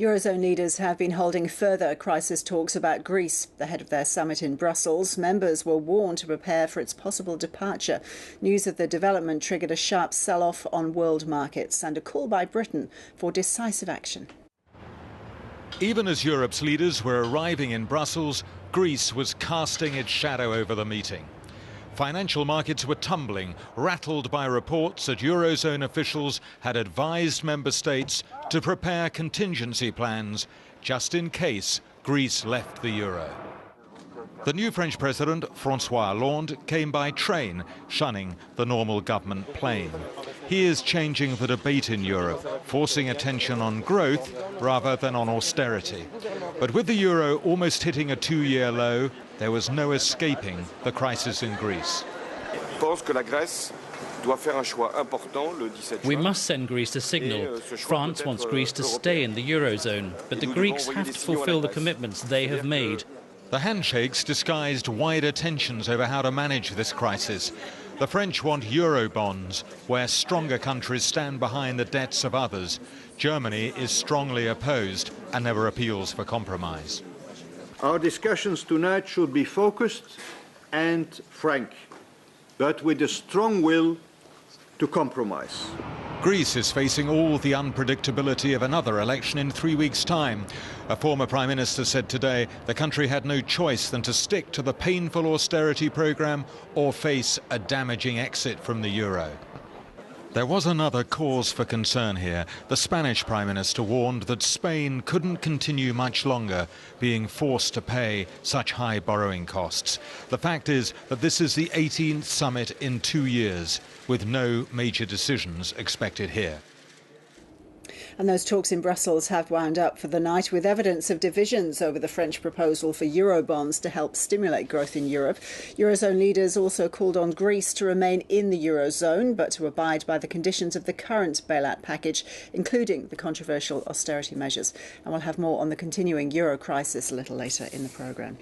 Eurozone leaders have been holding further crisis talks about Greece. Ahead of their summit in Brussels, members were warned to prepare for its possible departure. News of the development triggered a sharp sell-off on world markets and a call by Britain for decisive action. Even as Europe's leaders were arriving in Brussels, Greece was casting its shadow over the meeting. Financial markets were tumbling, rattled by reports that Eurozone officials had advised member states to prepare contingency plans just in case Greece left the euro. The new French president, François Hollande, came by train, shunning the normal government plane. He is changing the debate in Europe, forcing attention on growth rather than on austerity. But with the euro almost hitting a two-year low, there was no escaping the crisis in Greece. We must send Greece a signal. France wants Greece to stay in the Eurozone, but the Greeks have to fulfill the commitments they have made. The handshakes disguised wider tensions over how to manage this crisis. The French want euro bonds, where stronger countries stand behind the debts of others. Germany is strongly opposed and never appeals for compromise. Our discussions tonight should be focused and frank, but with a strong will to compromise. Greece is facing all the unpredictability of another election in 3 weeks' time. A former Prime Minister said today the country had no choice than to stick to the painful austerity programme or face a damaging exit from the euro. There was another cause for concern here. The Spanish Prime Minister warned that Spain couldn't continue much longer being forced to pay such high borrowing costs. The fact is that this is the 18th summit in 2 years, with no major decisions expected here. And those talks in Brussels have wound up for the night with evidence of divisions over the French proposal for Eurobonds to help stimulate growth in Europe. Eurozone leaders also called on Greece to remain in the Eurozone, but to abide by the conditions of the current bailout package, including the controversial austerity measures. And we'll have more on the continuing euro crisis a little later in the programme.